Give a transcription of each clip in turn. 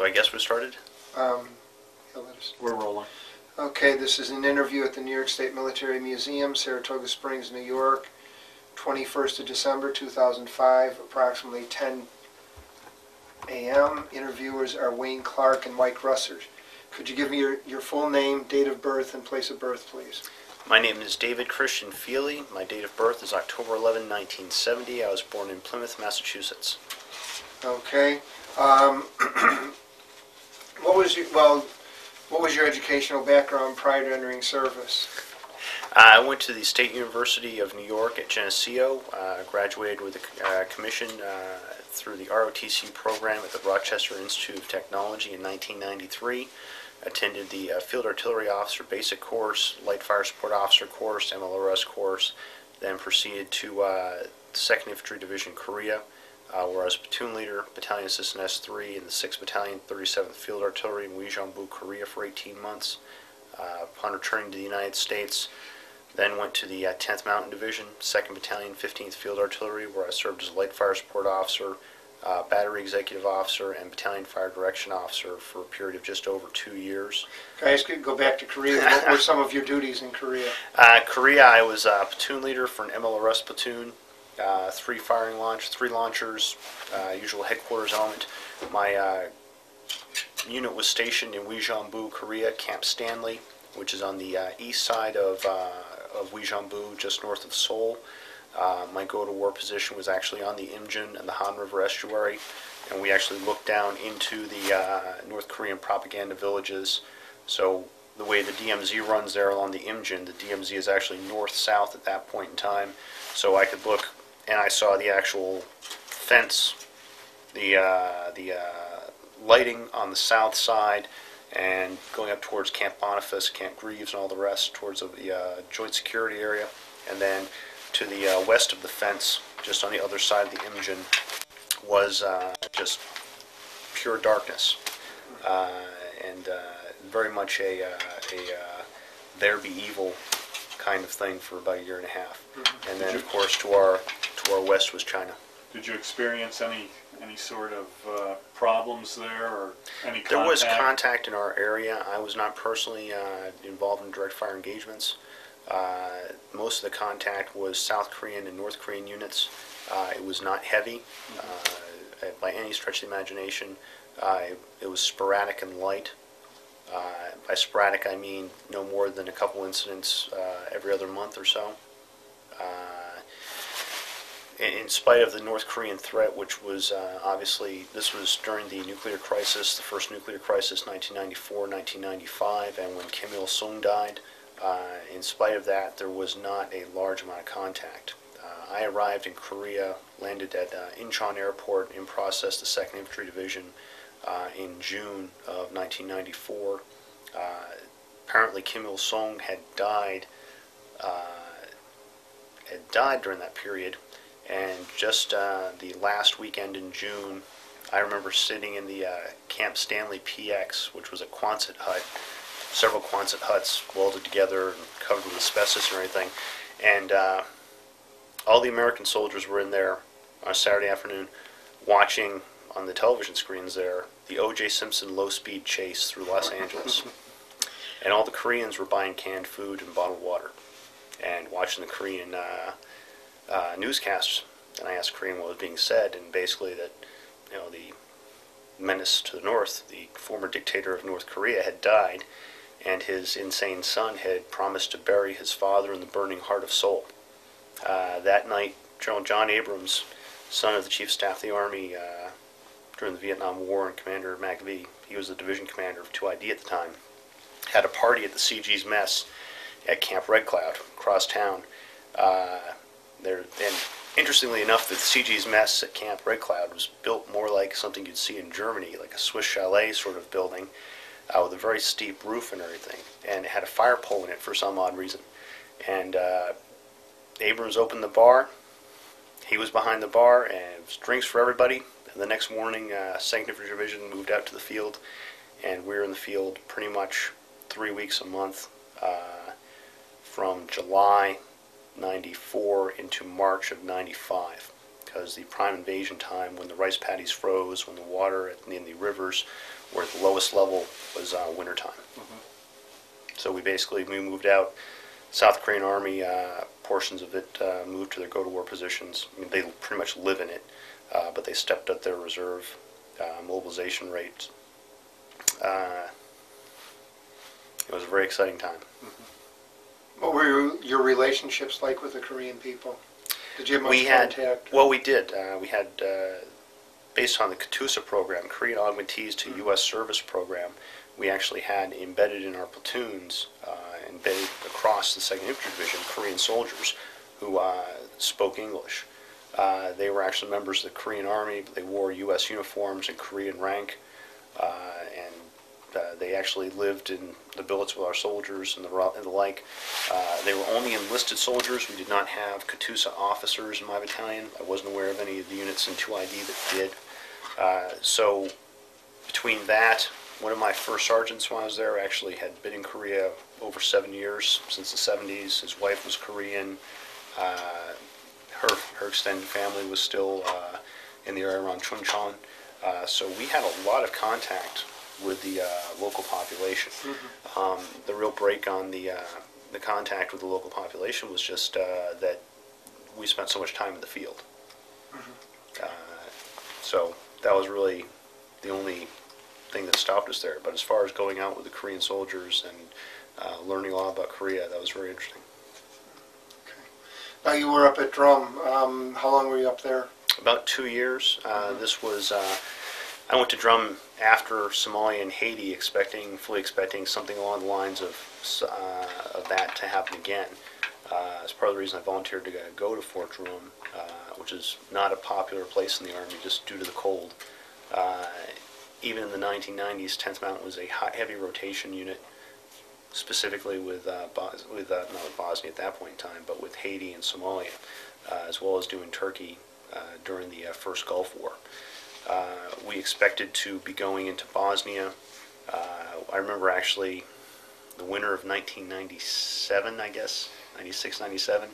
So I guess we're started? Yeah, We're rolling. Okay, this is an interview at the New York State Military Museum, Saratoga Springs, New York, 21st of December 2005, approximately 10 a.m. Interviewers are Wayne Clark and Mike Russert. Could you give me your full name, date of birth, and place of birth, please? My name is David Christian Feeley. My date of birth is October 11, 1970. I was born in Plymouth, Massachusetts. Okay. What was your educational background prior to entering service? I went to the State University of New York at Geneseo, graduated with a commission through the ROTC program at the Rochester Institute of Technology in 1993. Attended the Field Artillery Officer Basic Course, Light Fire Support Officer course, MLRS course, then proceeded to 2nd Infantry Division Korea, where I was platoon leader, battalion assistant S3 in the 6th Battalion, 37th Field Artillery in Uijeongbu, Korea for 18 months. Upon returning to the United States, then went to the 10th Mountain Division, 2nd Battalion, 15th Field Artillery, where I served as a Light Fire Support Officer, Battery Executive Officer, and Battalion Fire Direction Officer for a period of just over 2 years. Can I ask you to go back to Korea? What were some of your duties in Korea? Korea, I was a platoon leader for an MLRS platoon, 3 launchers, usual headquarters element. My unit was stationed in Uijeongbu, Korea, Camp Stanley, which is on the east side of Uijeongbu, just north of Seoul. My go-to-war position was actually on the Imjin and the Han River estuary, and we actually looked down into the North Korean propaganda villages. So the way the DMZ runs there along the Imjin, the DMZ is actually north-south at that point in time. So I could look, and I saw the actual fence, the lighting on the south side, and going up towards Camp Boniface, Camp Greaves, and all the rest towards the joint security area, and then to the west of the fence, just on the other side of the Imjin, was just pure darkness, and very much a there be evil kind of thing for about a year and a half. Mm-hmm. And then, of course, to our west was China. Did you experience any sort of problems there, or any contact? There was contact in our area. I was not personally involved in direct fire engagements. Most of the contact was South Korean and North Korean units. It was not heavy by any stretch of the imagination. It was sporadic and light. By sporadic, I mean no more than a couple incidents every other month or so. In spite of the North Korean threat, which was obviously, this was during the nuclear crisis, the first nuclear crisis, 1994, 1995, and when Kim Il-sung died, in spite of that, there was not a large amount of contact. I arrived in Korea, landed at Incheon Airport, in process the 2nd Infantry Division in June of 1994. Apparently Kim Il-sung had died during that period, and just the last weekend in June, I remember sitting in the Camp Stanley PX, which was a Quonset hut, several Quonset huts welded together and covered with asbestos and everything, and all the American soldiers were in there on a Saturday afternoon watching on the television screens there the O.J. Simpson low-speed chase through Los Angeles. And all the Koreans were buying canned food and bottled water and watching the Korean newscasts. And I asked Korean what was being said, and basically that, you know, the menace to the north, the former dictator of North Korea, had died, and his insane son had promised to bury his father in the burning heart of Seoul. That night, General John Abrams, son of the Chief of Staff of the Army during the Vietnam War and Commander MacV, he was the division commander of 2ID at the time, had a party at the CG's mess at Camp Red Cloud across town. And interestingly enough, the CG's mess at Camp Red Cloud was built more like something you'd see in Germany, like a Swiss chalet sort of building, with a very steep roof and everything, and it had a fire pole in it for some odd reason. And Abrams opened the bar. He was behind the bar, and it was drinks for everybody. And the next morning, 2nd Infantry Division moved out to the field, and we were in the field pretty much 3 weeks a month from July '94 into March of '95. because the prime invasion time, when the rice paddies froze, when the water in the rivers were at the lowest level, was wintertime. So we moved out. South Korean Army, portions of it moved to their go-to-war positions. I mean, they pretty much live in it, but they stepped up their reserve mobilization rates. It was a very exciting time. What were your relationships like with the Korean people? Did you have much contact? Well, we did. We had, based on the KATUSA program, Korean Augmentees to U.S. Service program, we actually had embedded in our platoons, embedded across the 2nd Infantry Division, Korean soldiers who spoke English. They were actually members of the Korean Army, but they wore U.S. uniforms and Korean rank, and they actually lived in the billets with our soldiers and the like. They were only enlisted soldiers. We did not have KATUSA officers in my battalion. I wasn't aware of any of the units in 2ID that did. So between that, one of my first sergeants when I was there actually had been in Korea over 7 years, since the 70s. His wife was Korean. Her extended family was still in the area around Chuncheon. So we had a lot of contact with the local population. The real break on the contact with the local population was just that we spent so much time in the field. So that was really the only thing that stopped us there. But as far as going out with the Korean soldiers and learning a lot about Korea, that was very interesting. Now you were up at Drum. How long were you up there? About 2 years. This was, I went to Drum after Somalia and Haiti, fully expecting something along the lines of that to happen again. It's part of the reason I volunteered to go to Fort Drum, which is not a popular place in the Army just due to the cold. Even in the 1990s, 10th Mountain was a heavy rotation unit, specifically with not with Bosnia at that point in time, but with Haiti and Somalia, as well as doing Turkey during the first Gulf War. We expected to be going into Bosnia. I remember actually the winter of 1997, I guess, 96, 97,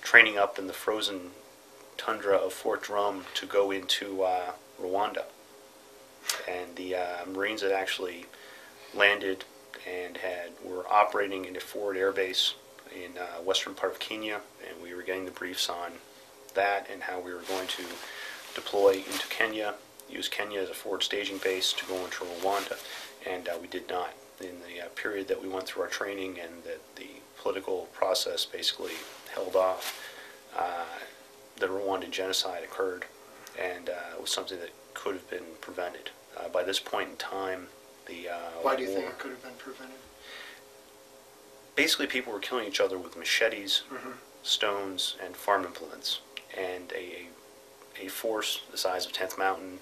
training up in the frozen tundra of Fort Drum to go into Rwanda. And the Marines had actually landed and were operating in a forward air base in western part of Kenya, and we were getting the briefs on that and how we were going to deploy into Kenya, use Kenya as a forward staging base to go into Rwanda, and we did not. In the period that we went through our training and that the political process basically held off, the Rwandan Genocide occurred, and it was something that could have been prevented. By this point in time, the Why do you think it could have been prevented? Basically, people were killing each other with machetes, stones, and farm implements, and a force the size of 10th Mountain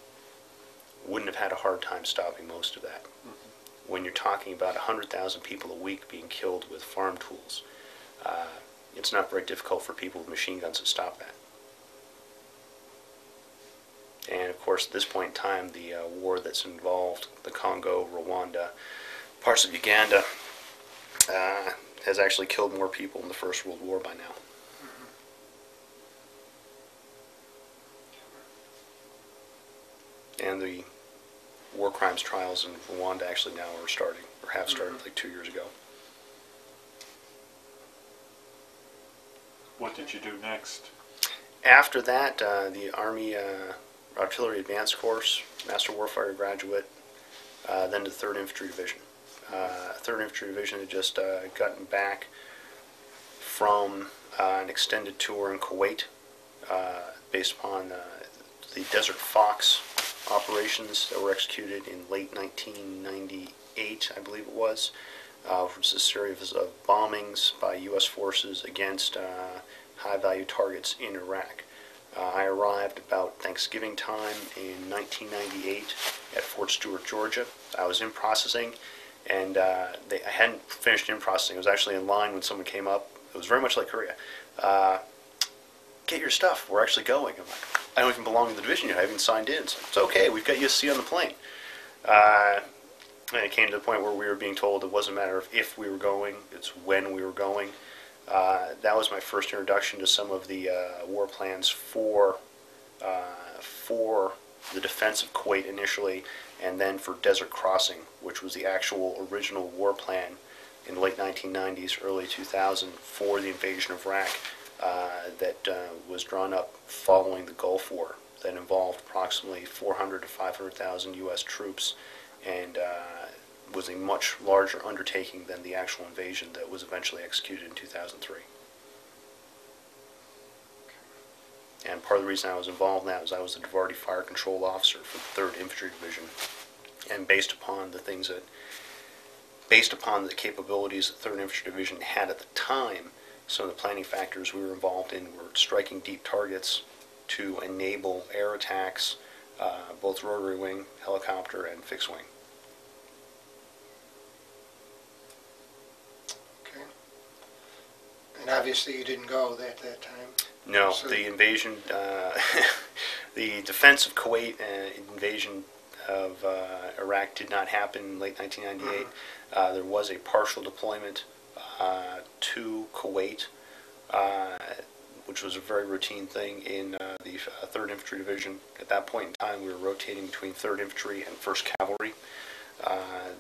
wouldn't have had a hard time stopping most of that. When you're talking about 100,000 people a week being killed with farm tools, it's not very difficult for people with machine guns to stop that. And of course, at this point in time, the war that's involved the Congo, Rwanda, parts of Uganda, has actually killed more people in the First World War by now. And the war crimes trials in Rwanda actually now are starting, or have started like 2 years ago. What did you do next? After that, the Army Artillery Advanced Course, Master Warfighter graduate, then to the 3rd Infantry Division. 3rd Infantry Division had just gotten back from an extended tour in Kuwait, based upon the Desert Fox operations that were executed in late 1998, I believe it was, which was a series of bombings by U.S. forces against high-value targets in Iraq. I arrived about Thanksgiving time in 1998 at Fort Stewart, Georgia. I was in processing, and I hadn't finished in processing. I was actually in line when someone came up. It was very much like Korea. Get your stuff. We're actually going. I'm like, I don't even belong in the division yet. I haven't signed in. So it's okay. We've got you a seat on the plane. And it came to the point where we were being told it wasn't a matter of if we were going, it's when we were going. That was my first introduction to some of the war plans for for the defense of Kuwait initially, and then for Desert Crossing, which was the actual original war plan in the late 1990s, early 2000 for the invasion of Iraq that was drawn up following the Gulf War that involved approximately 400 to 500,000 U.S. troops and was a much larger undertaking than the actual invasion that was eventually executed in 2003. And part of the reason I was involved in that was I was the Devonnie Fire Control Officer for the 3rd Infantry Division. And based upon the capabilities the 3rd Infantry Division had at the time, some of the planning factors we were involved in were striking deep targets to enable air attacks, both rotary wing, helicopter, and fixed wing. Okay. And obviously you didn't go at that time. No, So the invasion, the defense of Kuwait and invasion of Iraq did not happen in late 1998. There was a partial deployment to Kuwait, which was a very routine thing in the 3rd Infantry Division. At that point in time, we were rotating between 3rd Infantry and 1st Cavalry.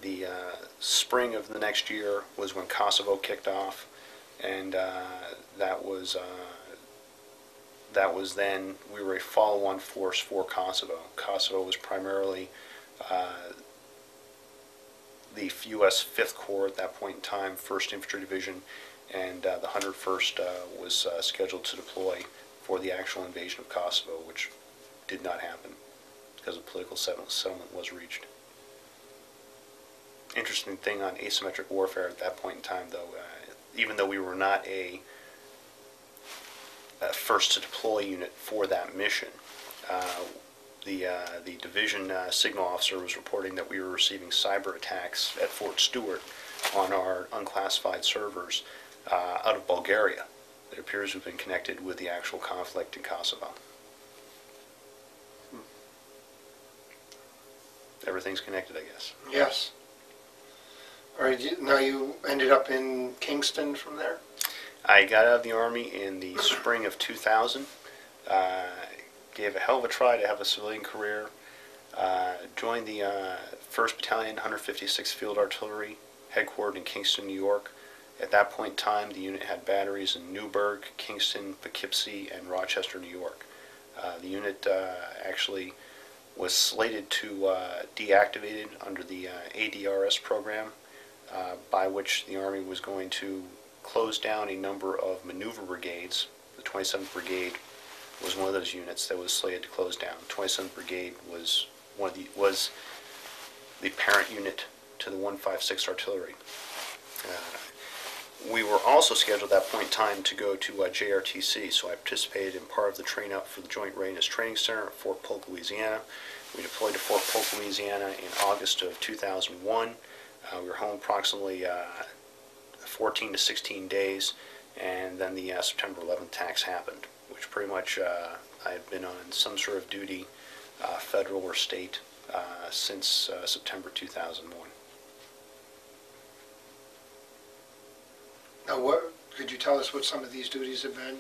The spring of the next year was when Kosovo kicked off, and that was then, we were a follow-on force for Kosovo. Kosovo was primarily the U.S. 5th Corps at that point in time, 1st Infantry Division, and the 101st was scheduled to deploy for the actual invasion of Kosovo, which did not happen because a political settlement was reached. Interesting thing on asymmetric warfare at that point in time, though, even though we were not a first to deploy unit for that mission, the division signal officer was reporting that we were receiving cyber attacks at Fort Stewart on our unclassified servers out of Bulgaria. It appears to have been connected with the actual conflict in Kosovo. Everything's connected, I guess. Yes. All right, now you ended up in Kingston from there? I got out of the Army in the spring of 2000. Gave a hell of a try to have a civilian career. Joined the 1st Battalion, 156th Field Artillery, headquartered in Kingston, New York. At that point in time, the unit had batteries in Newburgh, Kingston, Poughkeepsie, and Rochester, New York. The unit actually was slated to deactivated under the ADRS program, by which the Army was going to close down a number of maneuver brigades. The 27th Brigade was one of those units that was slated to close down. The 27th Brigade was the parent unit to the 156th Artillery. We were also scheduled at that point in time to go to JRTC, so I participated in part of the train-up for the Joint Readiness Training Center at Fort Polk, Louisiana. We deployed to Fort Polk, Louisiana in August of 2001. We were home approximately 14 to 16 days, and then the September 11th attacks happened, which pretty much I had been on some sort of duty, federal or state, since September 2001. Now, what could you tell us what some of these duties have been?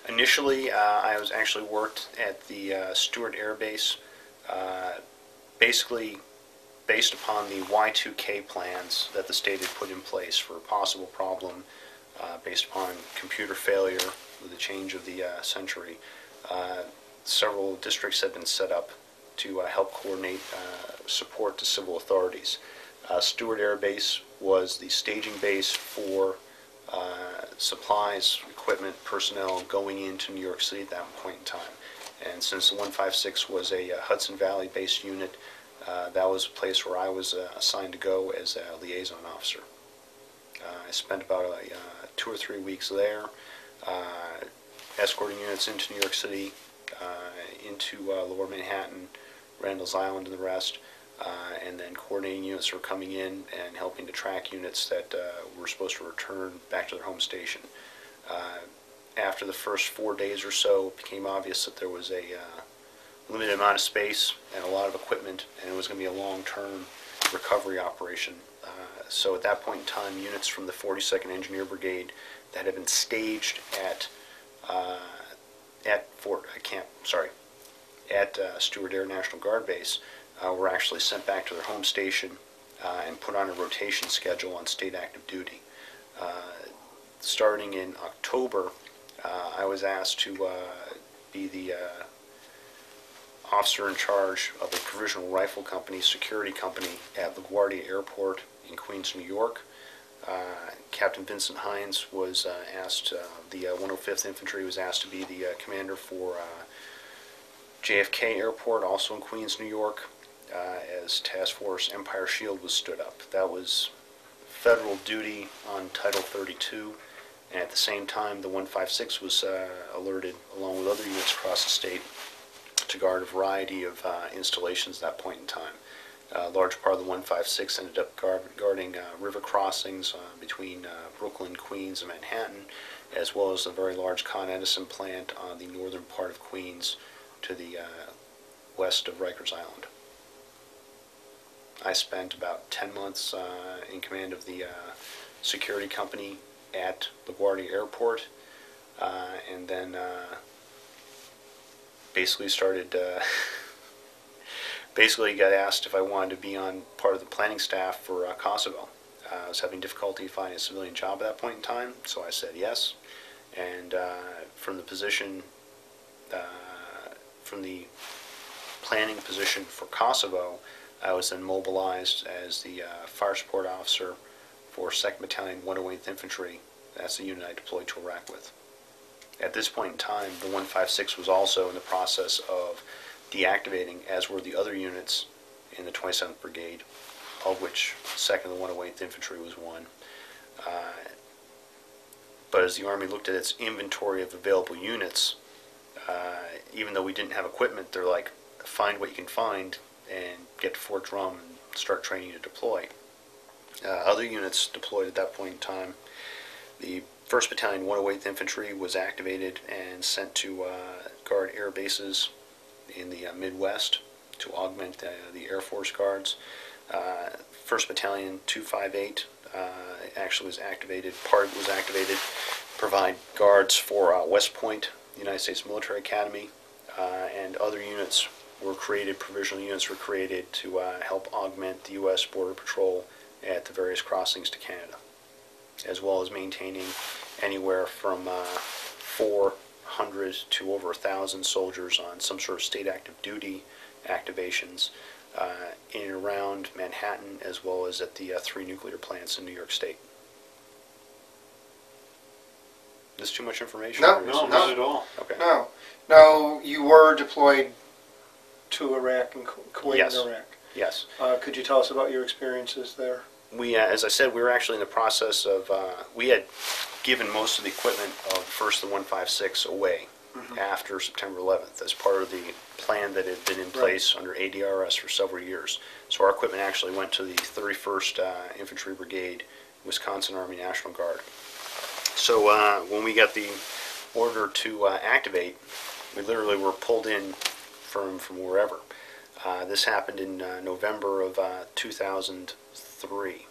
Initially, I was actually worked at the Stewart Air Base, basically based upon the Y2K plans that the state had put in place for a possible problem based upon computer failure with the change of the century. Several districts had been set up to help coordinate support to civil authorities. Stewart Air Base was the staging base for supplies, equipment, personnel going into New York City at that point in time. And since the 156 was a Hudson Valley-based unit, that was a place where I was assigned to go as a liaison officer. I spent about 2 or 3 weeks there, escorting units into New York City, into Lower Manhattan, Randall's Island, and the rest, and then coordinating units that were coming in and helping to track units that were supposed to return back to their home station. After the first 4 days or so, it became obvious that there was a limited amount of space and a lot of equipment, and it was going to be a long-term recovery operation. So at that point in time, units from the 42nd Engineer Brigade that had been staged at at Stewart Air National Guard Base were actually sent back to their home station and put on a rotation schedule on state active duty. Starting in October, I was asked to be the officer in charge of a provisional rifle company, security company at LaGuardia Airport in Queens, New York. Captain Vincent Hines was asked, the 105th Infantry was asked to be the commander for JFK Airport, also in Queens, New York, as Task Force Empire Shield was stood up. That was federal duty on Title 32, and at the same time the 156 was alerted, along with other units across the state, to guard a variety of installations at that point in time. A large part of the 156 ended up guarding river crossings between Brooklyn, Queens, and Manhattan, as well as a very large Con Edison plant on the northern part of Queens to the west of Rikers Island. I spent about 10 months in command of the security company at LaGuardia Airport, and then basically started basically got asked if I wanted to be on part of the planning staff for Kosovo. I was having difficulty finding a civilian job at that point in time, so I said yes. And from the position, from the planning position for Kosovo, I was then mobilized as the fire support officer for 2nd Battalion 108th Infantry. That's the unit I deployed to Iraq with. At this point in time, the 156 was also in the process of deactivating, as were the other units in the 27th Brigade, of which 2nd and 108th Infantry was one. But as the Army looked at its inventory of available units, even though we didn't have equipment, they're like, find what you can find and get to Fort Drum and start training to deploy. Other units deployed at that point in time. The 1st Battalion 108th Infantry was activated and sent to guard air bases in the Midwest to augment the Air Force Guards. 1st Battalion 258 actually was activated, part was activated, provide guards for West Point, the United States Military Academy, and other units were created, provisional units were created to help augment the U.S. Border Patrol at the various crossings to Canada, as well as maintaining anywhere from 400 to over 1,000 soldiers on some sort of state active duty activations in and around Manhattan, as well as at the 3 nuclear plants in New York State. Is this too much information? No, No, not at all. Okay. No. No, you were deployed to Iraq and Kuwait Yes. and Iraq. Yes. Could you tell us about your experiences there? We, as I said, we were actually in the process of, we had given most of the equipment of first the 156 away after September 11th as part of the plan that had been in place under ADRS for several years. So our equipment actually went to the 31st Infantry Brigade, Wisconsin Army National Guard. So when we got the order to activate, we literally were pulled in from wherever. This happened in November of 2003.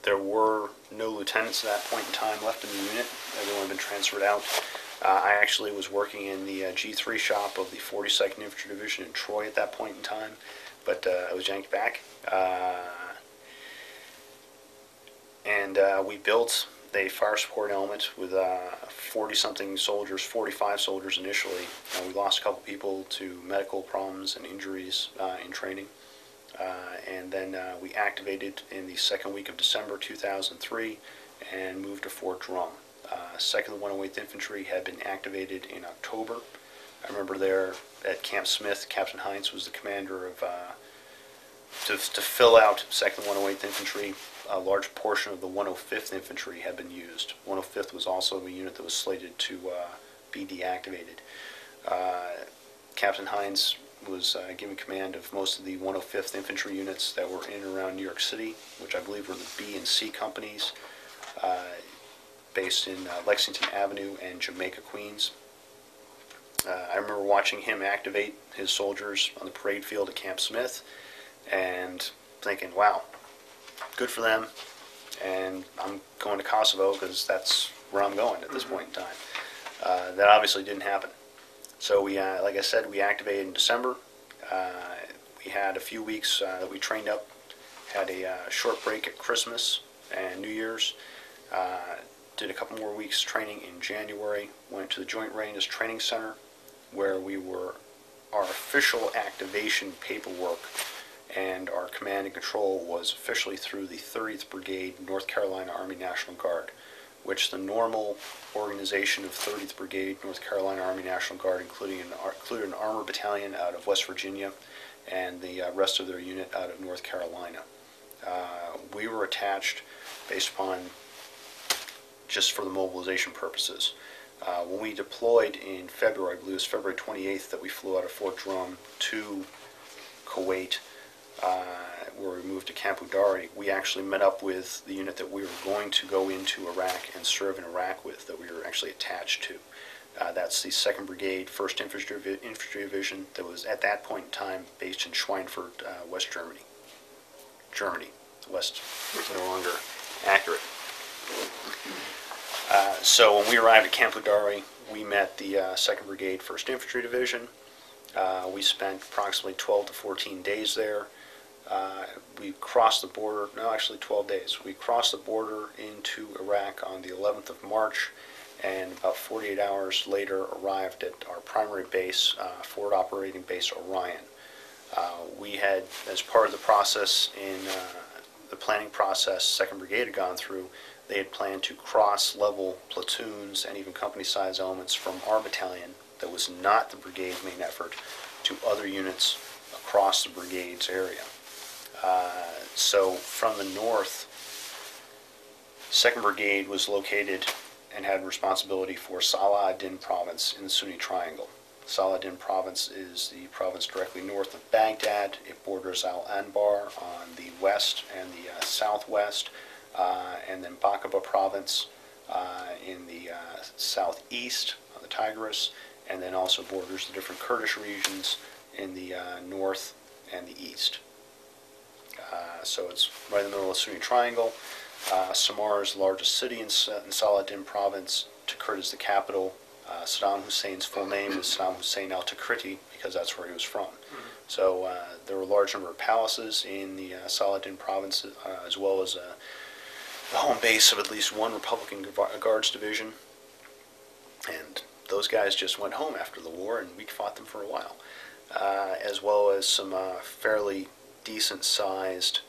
There were no lieutenants at that point in time left in the unit. Everyone had been transferred out. I actually was working in the G3 shop of the 42nd Infantry Division in Troy at that point in time, but I was yanked back. And we built a fire support element with 40-something soldiers, 45 soldiers initially. We lost a couple people to medical problems and injuries in training. And then we activated in the second week of December 2003 and moved to Fort Drum. 2nd 108th Infantry had been activated in October. I remember there at Camp Smith, Captain Hines was the commander of, to fill out 2nd 108th Infantry. A large portion of the 105th Infantry had been used. 105th was also a unit that was slated to be deactivated. Captain Hines was given command of most of the 105th Infantry units that were in and around New York City, which I believe were the B and C companies, based in Lexington Avenue and Jamaica, Queens. I remember watching him activate his soldiers on the parade field at Camp Smith and thinking, wow, good for them, and I'm going to Kosovo because that's where I'm going at this point in time. That obviously didn't happen. So we, like I said, we activated in December. We had a few weeks that we trained up, had a short break at Christmas and New Year's, did a couple more weeks training in January, went to the Joint Readiness Training Center where we were, our official activation paperwork and our command and control was officially through the 30th Brigade, North Carolina Army National Guard, which the normal organization of 30th Brigade, North Carolina Army National Guard, included an armor battalion out of West Virginia and the rest of their unit out of North Carolina. We were attached based upon just for the mobilization purposes. When we deployed in February, I believe it was February 28th that we flew out of Fort Drum to Kuwait, where we moved to Camp Udari, we actually met up with the unit that we were going to go into Iraq and serve in Iraq with, that we were actually attached to. That's the 2nd Brigade, 1st Infantry Division, that was at that point in time based in Schweinfurt, West Germany. West is no longer accurate. So when we arrived at Camp Udari, we met the 2nd Brigade, 1st Infantry Division. We spent approximately 12 to 14 days there. We crossed the border, no, actually 12 days. We crossed the border into Iraq on the 11th of March, and about 48 hours later arrived at our primary base, Forward Operating Base Orion. We had, as part of the process in the planning process 2nd Brigade had gone through, they had planned to cross-level platoons and even company-size elements from our battalion that was not the brigade main effort to other units across the brigade's area. So from the north, 2nd Brigade was located and had responsibility for Salah ad-Din province in the Sunni Triangle. Salah ad-Din province is the province directly north of Baghdad. It borders Al-Anbar on the west and the southwest, and then Baqaba province in the southeast on the Tigris, and then also borders the different Kurdish regions in the north and the east. So it's right in the middle of the Sunni Triangle. Samarra is the largest city in Salah ad-Din province. Tikrit is the capital. Saddam Hussein's full name is Saddam Hussein al-Tikriti because that's where he was from. So there were a large number of palaces in the Salah ad-Din province, as well as the home base of at least one Republican Guards division. And those guys just went home after the war, and we fought them for a while. As well as some fairly decent-sized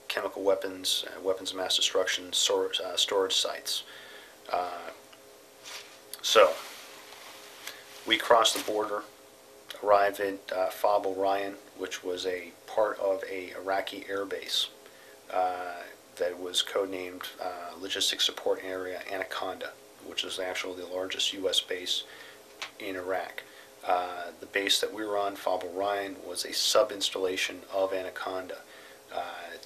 chemical weapons, weapons of mass destruction, storage sites. So, we crossed the border, arrived at Fob Orion, which was a part of a Iraqi air base that was codenamed Logistics Support Area Anaconda, which is actually the largest U.S. base in Iraq. The base that we were on, Fob Orion, was a sub-installation of Anaconda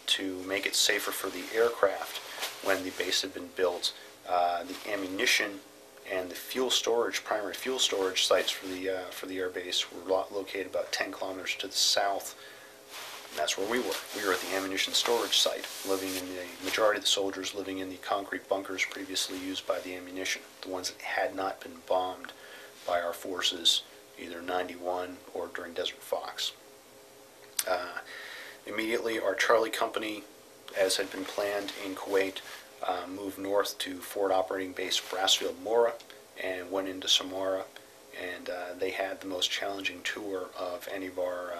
to make it safer for the aircraft when the base had been built. The ammunition and the fuel storage, primary fuel storage sites for the air base were located about 10 kilometers to the south. And that's where we were. We were at the ammunition storage site, living in the majority of the soldiers living in the concrete bunkers previously used by the ammunition, the ones that had not been bombed by our forces, either 91 or during Desert Fox. Immediately, our Charlie Company, as had been planned in Kuwait, moved north to Forward Operating Base Brassfield Mora and went into Samarra, and they had the most challenging tour of any of our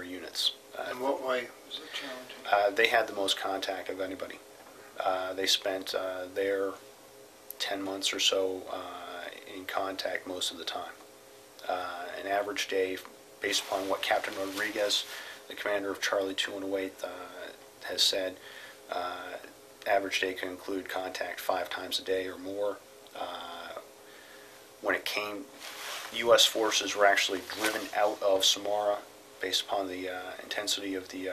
units. In what way was it challenging? They had the most contact of anybody. They spent their 10 months or so in contact most of the time. An average day, based upon what Captain Rodriguez, the commander of Charlie 208, has said, average day can include contact 5 times a day or more. When it came, U.S. forces were actually driven out of Samarra based upon the intensity of the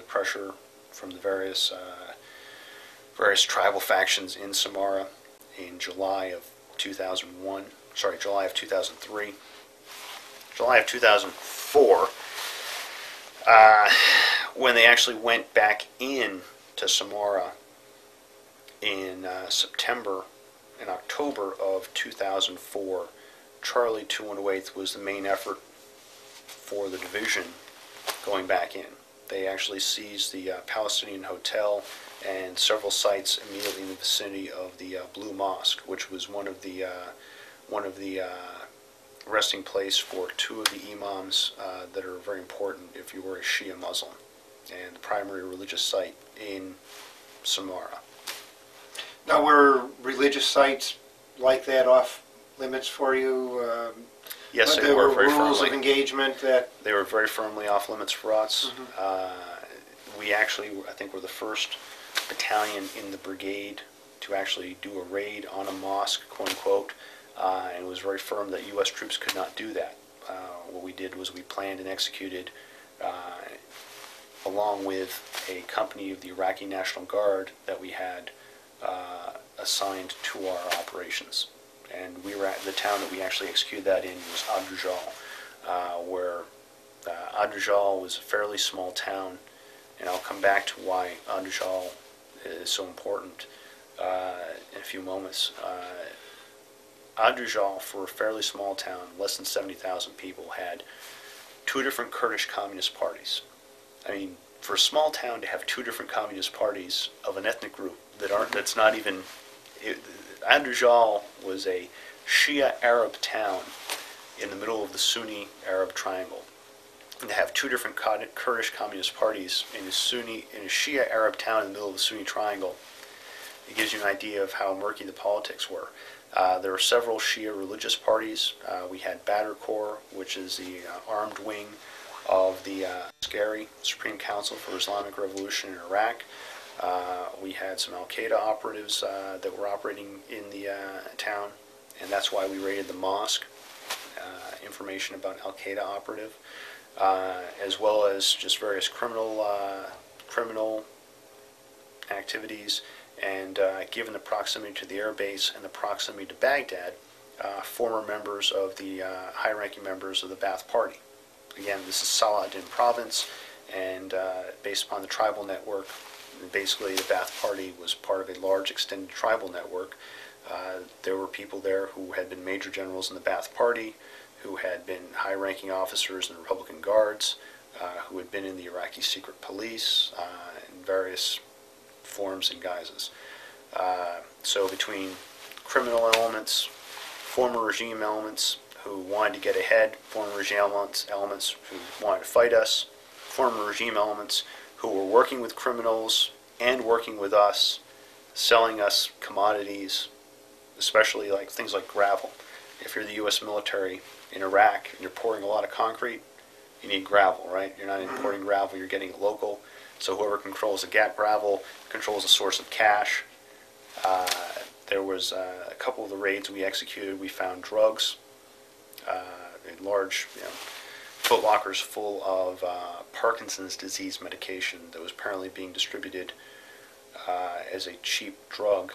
pressure from the various tribal factions in Samarra in July of 2003. July of 2004, when they actually went back in to Samarra in September and October of 2004, Charlie 218th was the main effort for the division going back in. They actually seized the Palestinian Hotel and several sites immediately in the vicinity of the Blue Mosque, which was one of the resting place for two of the imams that are very important if you were a Shia Muslim, and the primary religious site in Samarra. Now, were religious sites like that off limits for you? Yes, but they there were were very rules firmly. of engagement that. They were very firmly off limits for us. Mm-hmm. We actually, I think, were the first battalion in the brigade to actually do a raid on a mosque, quote unquote, and it was very firm that U.S. troops could not do that. What we did was we planned and executed, along with a company of the Iraqi National Guard that we had assigned to our operations. And we were at the town that we actually executed that in was Adrujal, where Adrujal was a fairly small town, and I'll come back to why Adrujal is so important in a few moments. Adrujal, for a fairly small town, less than 70,000 people, had two different Kurdish communist parties. I mean, for a small town to have two different communist parties of an ethnic group that's not even... Adrujal was a Shia Arab town in the middle of the Sunni Arab triangle. And to have two different Kurdish communist parties in a Shia Arab town in the middle of the Sunni triangle, it gives you an idea of how murky the politics were. There were several Shia religious parties. We had Badr Corps, which is the armed wing of the Askari Supreme Council for Islamic Revolution in Iraq. We had some Al-Qaeda operatives that were operating in the town, and that's why we raided the mosque. Information about Al-Qaeda operative, as well as just various criminal activities. And given the proximity to the air base and the proximity to Baghdad, former members of the high-ranking members of the Ba'ath Party. Again, this is Saladin province, and based upon the tribal network, basically the Ba'ath Party was part of a large extended tribal network. There were people there who had been major generals in the Ba'ath Party, who had been high-ranking officers in the Republican Guards, who had been in the Iraqi secret police, in various forms and guises. So between criminal elements, former regime elements who wanted to get ahead, former regime elements who wanted to fight us, former regime elements who were working with criminals and working with us, selling us commodities, especially like things like gravel. If you're the U.S. military in Iraq and you're pouring a lot of concrete, you need gravel, right? You're not importing gravel, you're getting it local. So whoever controls the gap gravel controls the source of cash. There was a couple of the raids we executed. We found drugs, large foot lockers full of Parkinson's disease medication that was apparently being distributed as a cheap drug,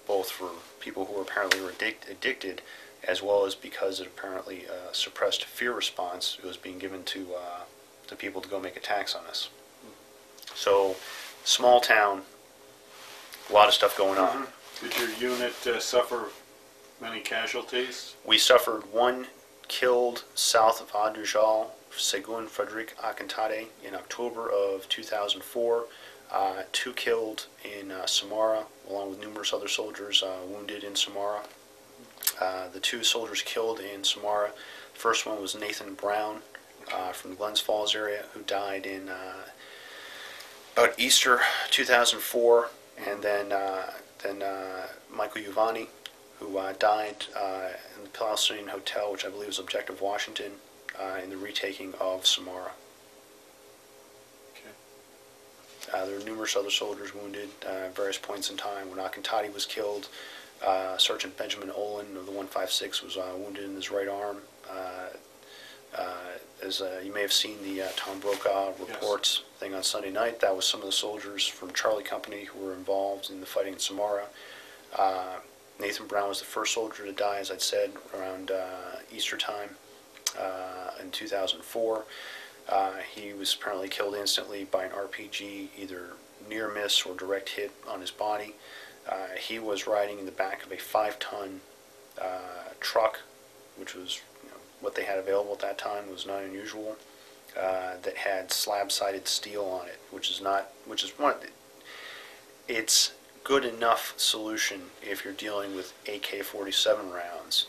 both for people who were apparently addicted, as well as because it apparently suppressed fear response. It was being given to people to go make attacks on us. So, small town, a lot of stuff going on. Did your unit suffer many casualties? We suffered one killed south of Adrujal, S.Frederick in October of 2004. Two killed in Samarra, along with numerous other soldiers wounded in Samarra. The two soldiers killed in Samarra, first one was Nathan Brown from the Glens Falls area, who died in about Easter 2004, and then Michael Devonnie, who died in the Palestinian Hotel, which I believe was Objective Washington, in the retaking of Samarra. Okay. There were numerous other soldiers wounded at various points in time. When Ogatati was killed, Sergeant Benjamin Owen of the 156 was wounded in his right arm. As you may have seen the Tom Brokaw reports thing on Sunday night, that was some of the soldiers from Charlie Company who were involved in the fighting in Samarra. Nathan Brown was the first soldier to die, as I'd said, around Easter time in 2004. He was apparently killed instantly by an RPG, either near miss or direct hit on his body. He was riding in the back of a 5-ton truck which was what they had available at that time, was not unusual. That had slab-sided steel on it, which is one. It's good enough solution if you're dealing with AK-47 rounds,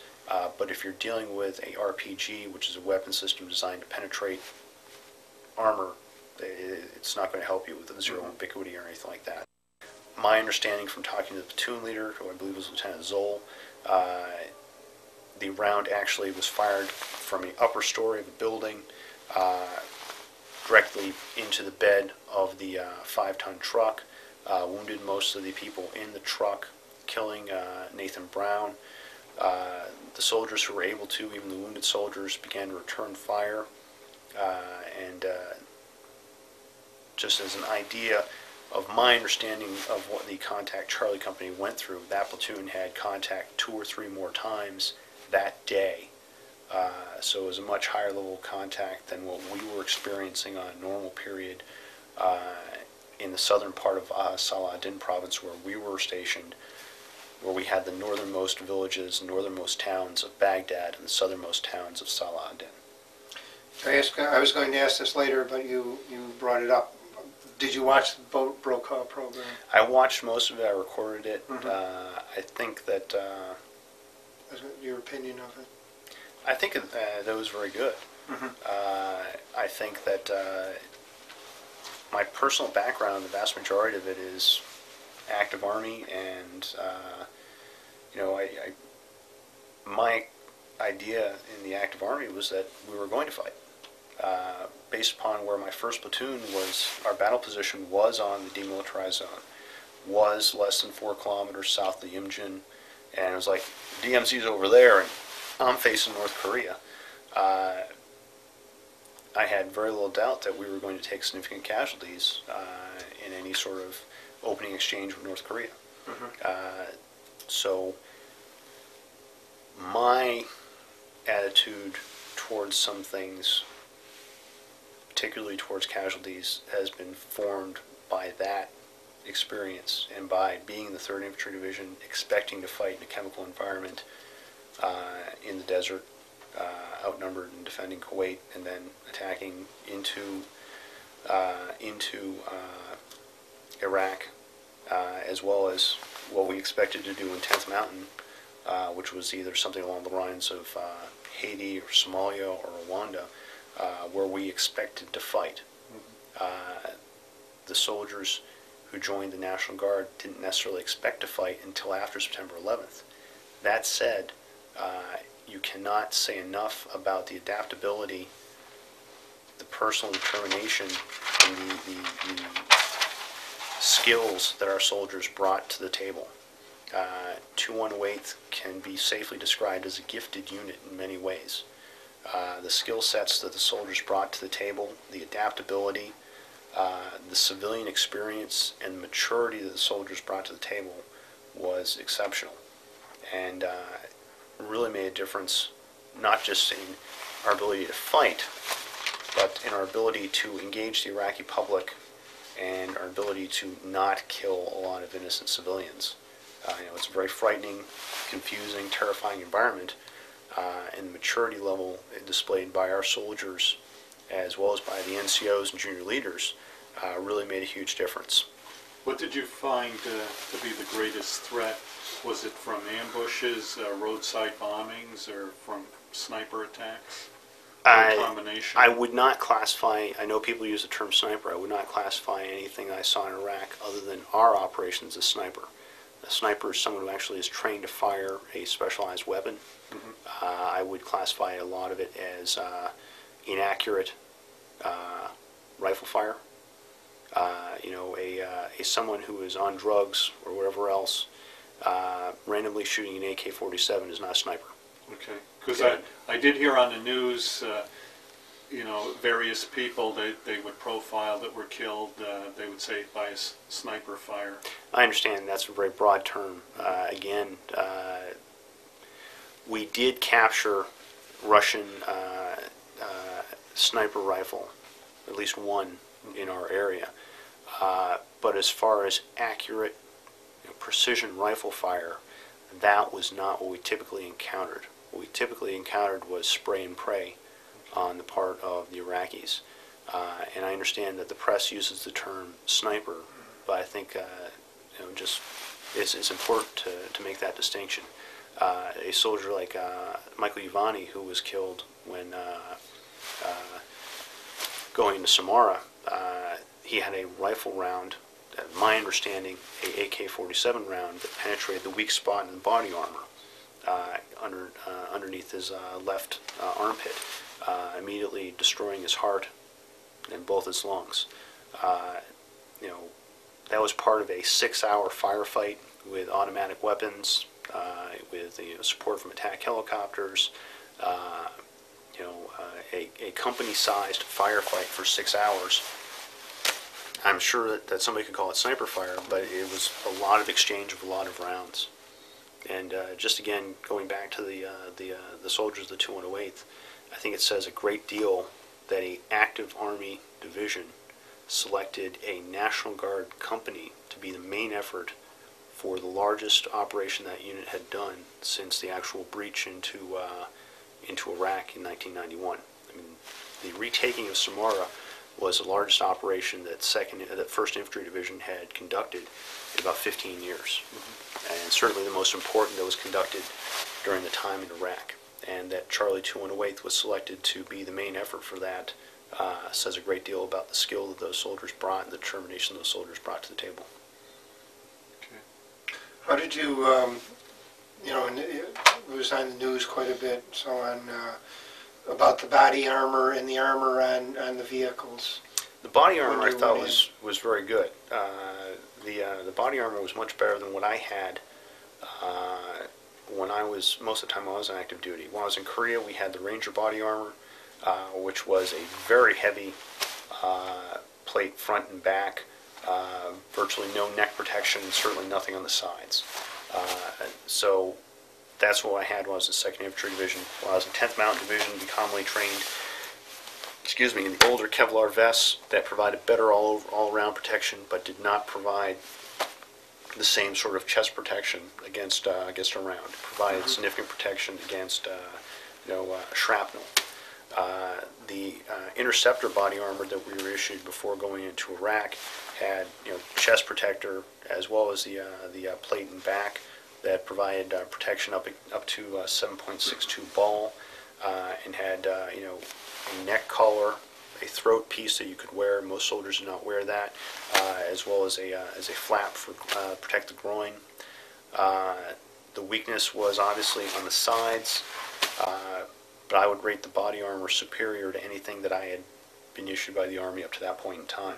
but if you're dealing with a RPG, which is a weapon system designed to penetrate armor, it's not going to help you with zero ubiquity or anything like that. My understanding from talking to the platoon leader, who I believe was Lieutenant Zoll, the round actually was fired from the upper story of a building directly into the bed of the 5-ton truck, wounded most of the people in the truck, killing Nathan Brown. The soldiers who were able to, even the wounded soldiers, began to return fire. And just as an idea of my understanding of what the Contact Charlie Company went through, that platoon had contact 2 or 3 more times that day. So it was a much higher level of contact than what we were experiencing on a normal period in the southern part of Saladin province where we were stationed, where we had the northernmost villages, northernmost towns of Baghdad, and the southernmost towns of Saladin. I was going to ask this later, but you brought it up. Did you watch the Brokaw program? I watched most of it. I recorded it. Mm-hmm. I think that... your opinion of it? I think that was very good. Mm-hmm. I think that my personal background, the vast majority of it is active Army, and my idea in the active Army was that we were going to fight. Based upon where my first platoon was, our battle position was on the demilitarized zone, was less than 4 kilometers south of the Imjin, and it was like, DMZ's over there, and I'm facing North Korea. I had very little doubt that we were going to take significant casualties in any sort of opening exchange with North Korea. Mm-hmm. So my attitude towards some things, particularly towards casualties, has been formed by that experience and by being in the 3rd Infantry Division, expecting to fight in a chemical environment in the desert, outnumbered and defending Kuwait, and then attacking into Iraq, as well as what we expected to do in 10th Mountain, which was either something along the lines of Haiti or Somalia or Rwanda, where we expected to fight. The soldiers who joined the National Guard didn't necessarily expect to fight until after September 11th. That said, you cannot say enough about the adaptability, the personal determination, and the skills that our soldiers brought to the table. 218th can be safely described as a gifted unit in many ways. The skill sets that the soldiers brought to the table, the adaptability, the civilian experience, and maturity that the soldiers brought to the table was exceptional, and really made a difference, not just in our ability to fight, but in our ability to engage the Iraqi public and our ability to not kill a lot of innocent civilians. It's a very frightening, confusing, terrifying environment, and the maturity level displayed by our soldiers, as well as by the NCOs and junior leaders, really made a huge difference. What did you find to be the greatest threat? Was it from ambushes, roadside bombings, or from sniper attacks? Or combination? I would not classify, I know people use the term sniper, I would not classify anything I saw in Iraq other than our operations as sniper. A sniper is someone who actually is trained to fire a specialized weapon. Mm-hmm. I would classify a lot of it as inaccurate rifle fire. Someone who is on drugs or whatever else, randomly shooting an AK-47 is not a sniper. Okay, because I did hear on the news, various people they would profile that were killed, they would say by a sniper fire. I understand that's a very broad term. We did capture Russian sniper rifle, at least one in our area. But as far as accurate, precision rifle fire, that was not what we typically encountered. what we typically encountered was spray and pray on the part of the Iraqis. And I understand that the press uses the term sniper, but I think just it's important to make that distinction. A soldier like Michael Devonnie, who was killed when going into Samara, he had a rifle round, my understanding, a AK-47 round that penetrated the weak spot in the body armor underneath his left armpit, immediately destroying his heart and both his lungs. That was part of a 6-hour firefight with automatic weapons, with support from attack helicopters. A company-sized firefight for 6 hours. I'm sure that somebody could call it sniper fire, but it was a lot of exchange of a lot of rounds. And just again, going back to the soldiers of the 208th, I think it says a great deal that an active Army division selected a National Guard company to be the main effort for the largest operation that unit had done since the actual breach into Iraq in 1991. I mean, the retaking of Samara was the largest operation that First Infantry Division had conducted in about 15 years, and certainly the most important that was conducted during the time in Iraq. And that Charlie 208th was selected to be the main effort for that says a great deal about the skill that those soldiers brought and the determination those soldiers brought to the table. Okay. How did you, and it was on the news quite a bit, so on, about the body armor and the armor on the vehicles? The body armor I thought was very good. The body armor was much better than what I had when most of the time I was on active duty. When I was in Korea, we had the Ranger body armor, which was a very heavy plate front and back, virtually no neck protection, and certainly nothing on the sides. So that's what I had when I was in 2nd Infantry Division. When I was in 10th Mountain Division, we commonly trained, in the older Kevlar vests that provided better all-around protection, but did not provide the same sort of chest protection against a round. It provided significant protection against shrapnel. The Interceptor body armor that we were issued before going into Iraq had chest protector as well as the plate and back that provided protection up to 7.62 ball, and had a neck collar, a throat piece that you could wear. Most soldiers do not wear that, as well as a flap for protect the groin. The weakness was obviously on the sides, but I would rate the body armor superior to anything that I had been issued by the Army up to that point in time.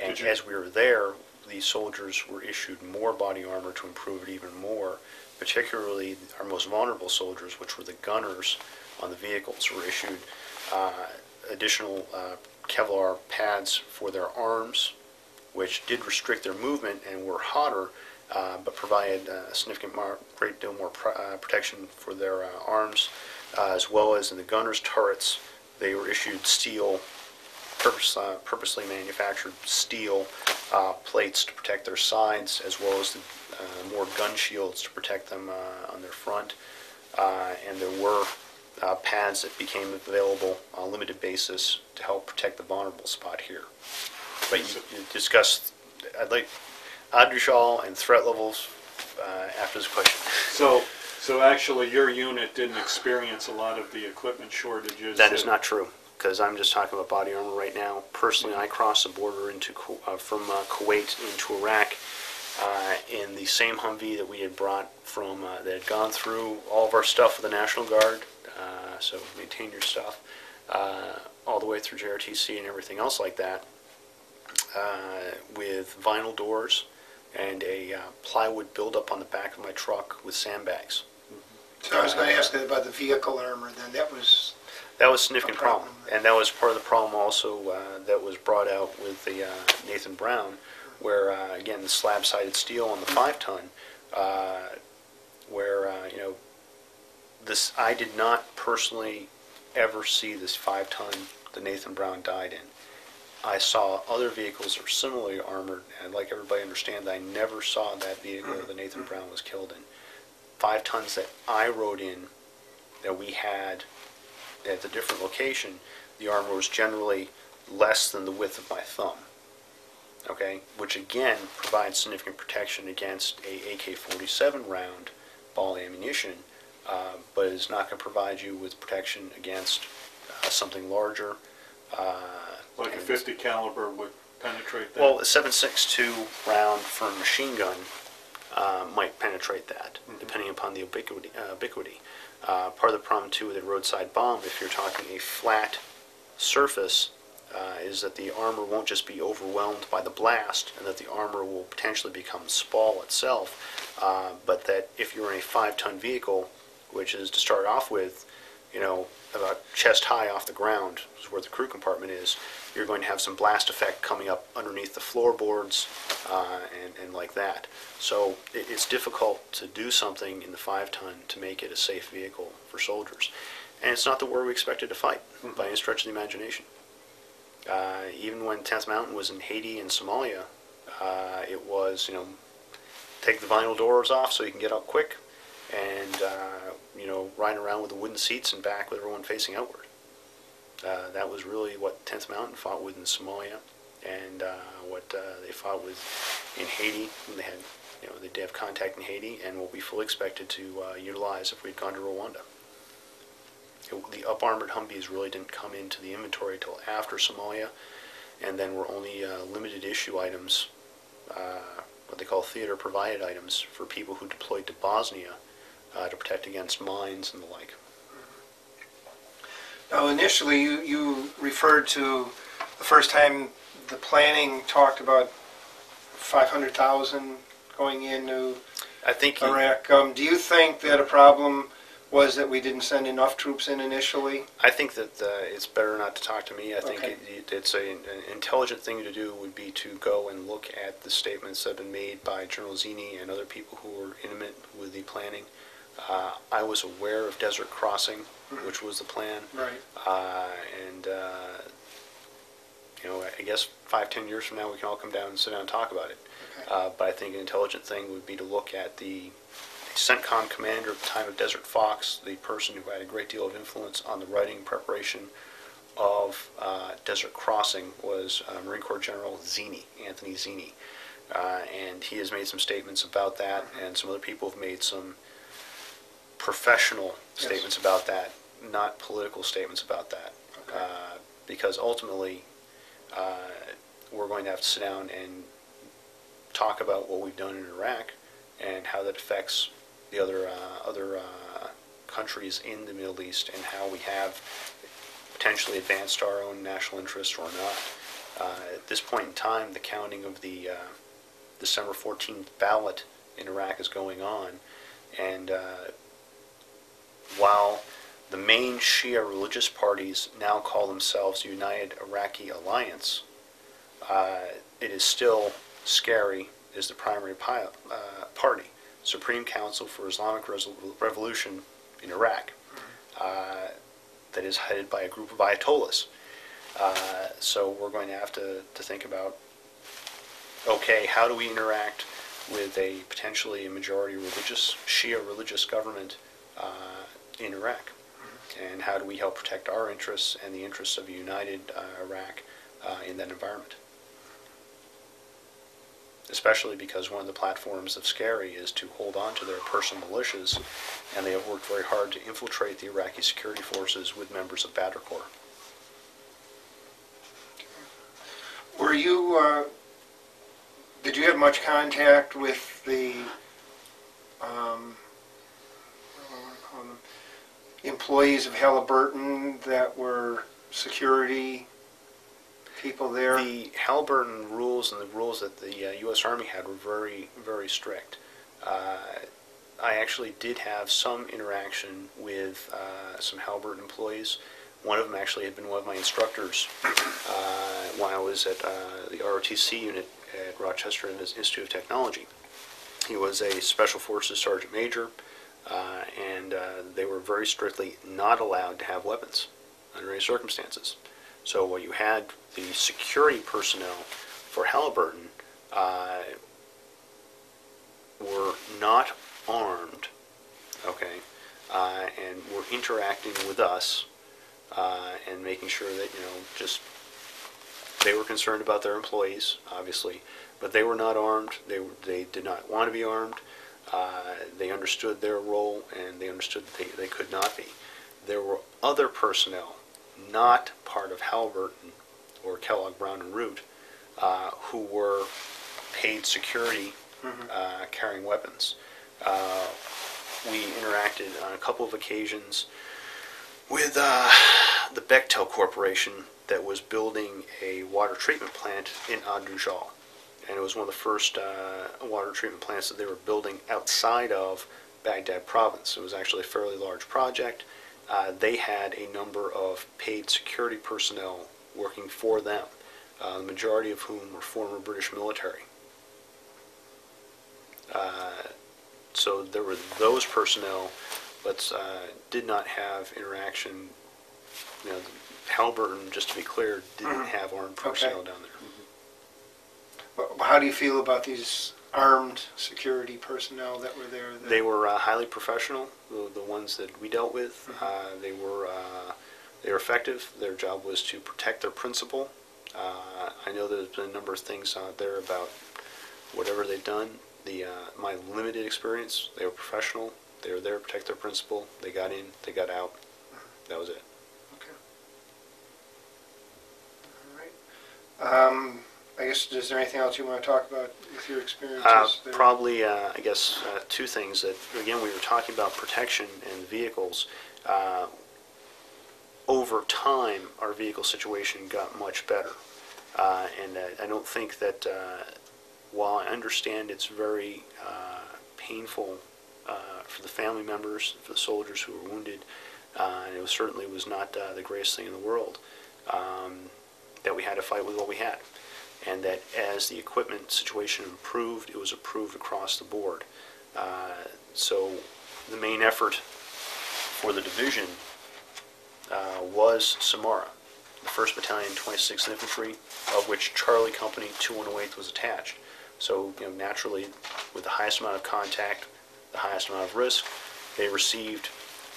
And as we were there, the soldiers were issued more body armor to improve it even more. Particularly our most vulnerable soldiers, which were the gunners on the vehicles, were issued additional Kevlar pads for their arms, which did restrict their movement and were hotter, but provided a great deal more protection for their arms, as well as in the gunners' turrets. They were issued steel, purposely manufactured steel plates to protect their sides, as well as the more gun shields to protect them on their front. And there were pads that became available on a limited basis to help protect the vulnerable spot here. But you discussed, I'd like Adrushal and threat levels after this question. So actually your unit didn't experience a lot of the equipment shortages? That is not true, because I'm just talking about body armor right now. Personally, I crossed the border from Kuwait into Iraq in the same Humvee that we had brought from, that had gone through all of our stuff with the National Guard, so maintain your stuff, all the way through JRTC and everything else like that, with vinyl doors and a plywood buildup on the back of my truck with sandbags. So I was going to ask about the vehicle armor then. That was a significant problem. And that was part of the problem also that was brought out with the Nathan Brown, where, again, the slab-sided steel on the 5-ton, where, I did not personally ever see this 5-ton that Nathan Brown died in. I saw other vehicles that were similarly armored, and like everybody understands, I never saw that vehicle that Nathan Brown was killed in. 5 tons that I rode in that we had at the different location, the armor was generally less than the width of my thumb. Okay, which again provides significant protection against a AK-47 round ball ammunition, but is not going to provide you with protection against something larger. Like a 50 caliber would penetrate that? Well, a 7.62 round for a machine gun might penetrate that, depending upon the ubiquity. Part of the problem, too, with a roadside bomb, if you're talking a flat surface, is that the armor won't just be overwhelmed by the blast, and that the armor will potentially become spall itself, but that if you're in a 5-ton vehicle, which is to start off with, you know, about chest high off the ground is where the crew compartment is, you're going to have some blast effect coming up underneath the floorboards and like that. So it's difficult to do something in the 5-ton to make it a safe vehicle for soldiers. And it's not the war we expected to fight by any stretch of the imagination. Even when 10th Mountain was in Haiti and Somalia, it was, you know, take the vinyl doors off so you can get out quick, and you know, riding around with the wooden seats and back with everyone facing outward. That was really what 10th Mountain fought with in Somalia, and what they fought with in Haiti when they had, you know, they did have contact in Haiti, and what we fully expected to utilize if we'd gone to Rwanda. The up-armored Humvees really didn't come into the inventory until after Somalia, and then were only limited issue items, what they call theater-provided items, for people who deployed to Bosnia to protect against mines and the like. Now, initially, you referred to the first time the planning talked about 500,000 going into Iraq. Do you think that a problem was that we didn't send enough troops in initially? I think that it's better not to talk to me. I think Okay. it's an intelligent thing to do would be to go and look at the statements that have been made by General Zini and other people who were intimate with the planning. I was aware of Desert Crossing, which was the plan. Right. And you know, I guess 5-10 years from now we can all come down and sit down and talk about it. Okay. But I think an intelligent thing would be to look at the CENTCOM commander at the time of Desert Fox, the person who had a great deal of influence on the writing preparation of Desert Crossing, was Marine Corps General Zini, Anthony Zini. And he has made some statements about that, and some other people have made some professional statements about that, not political statements about that. Okay. Because ultimately, we're going to have to sit down and talk about what we've done in Iraq and how that affects the other countries in the Middle East, and how we have potentially advanced our own national interests or not. At this point in time, the counting of the December 14th ballot in Iraq is going on, and while the main Shia religious parties now call themselves United Iraqi Alliance, it is still scary is the primary party, Supreme Council for Islamic Revolution in Iraq, that is headed by a group of Ayatollahs. So we're going to have to think about, okay, how do we interact with a potentially majority religious, Shia religious government in Iraq? And how do we help protect our interests and the interests of a united Iraq in that environment? Especially because one of the platforms of SCARY is to hold on to their personal militias, and they have worked very hard to infiltrate the Iraqi security forces with members of Badr Corps. Were you, did you have much contact with the, what do I want to call them, employees of Halliburton that were security people there? The Halliburton rules and the rules that the U.S. Army had were very, very strict. I actually did have some interaction with some Halliburton employees. One of them actually had been one of my instructors when I was at the ROTC unit at Rochester Institute of Technology. He was a Special Forces Sergeant Major, and they were very strictly not allowed to have weapons under any circumstances. So what you had, the security personnel for Halliburton were not armed, okay, and were interacting with us and making sure that, just they were concerned about their employees, obviously, but they were not armed. They did not want to be armed. They understood their role, and they understood that they could not be. There were other personnel, not part of Halliburton or Kellogg Brown and Root, who were paid security carrying weapons. We interacted on a couple of occasions with the Bechtel Corporation that was building a water treatment plant in Adujal. And it was one of the first water treatment plants that they were building outside of Baghdad province. It was actually a fairly large project. They had a number of paid security personnel working for them, the majority of whom were former British military. So there were those personnel, but did not have interaction. Halliburton, just to be clear, didn't have armed personnel down there. How do you feel about these armed security personnel that were there? They were highly professional. The ones that we dealt with, they were effective. Their job was to protect their principal. I know there's been a number of things out there about whatever they've done. My limited experience, they were professional. They were there to protect their principal. They got in, they got out. That was it. Okay. All right. I guess, is there anything else you want to talk about with your experiences there? Probably, I guess, two things. That, again, we were talking about protection and vehicles. Over time, our vehicle situation got much better. And I don't think that, while I understand it's very painful for the family members, for the soldiers who were wounded, and it certainly was not the greatest thing in the world, that we had to fight with what we had. And that as the equipment situation improved, it was improved across the board. So the main effort for the division was Samara, the 1st Battalion, 26th Infantry, of which Charlie Company 2108th was attached. So, naturally, with the highest amount of contact, the highest amount of risk, they received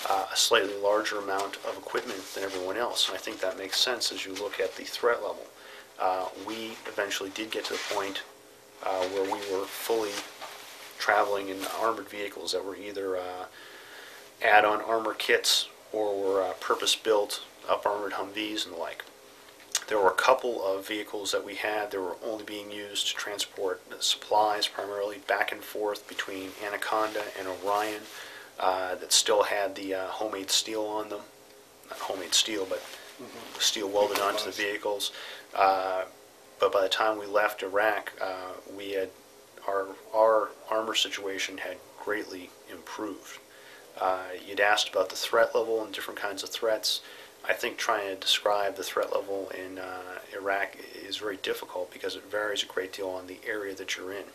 a slightly larger amount of equipment than everyone else. And I think that makes sense as you look at the threat level. We eventually did get to the point where we were fully traveling in armored vehicles that were either add-on armor kits or were purpose-built up-armored Humvees and the like. There were a couple of vehicles that we had that were only being used to transport supplies, primarily back and forth between Anaconda and Orion, that still had the homemade steel on them. Not homemade steel, but steel welded onto the vehicles. But by the time we left Iraq, we had our armor situation had greatly improved. You'd asked about the threat level and different kinds of threats. I think trying to describe the threat level in Iraq is very difficult because it varies a great deal on the area that you're in.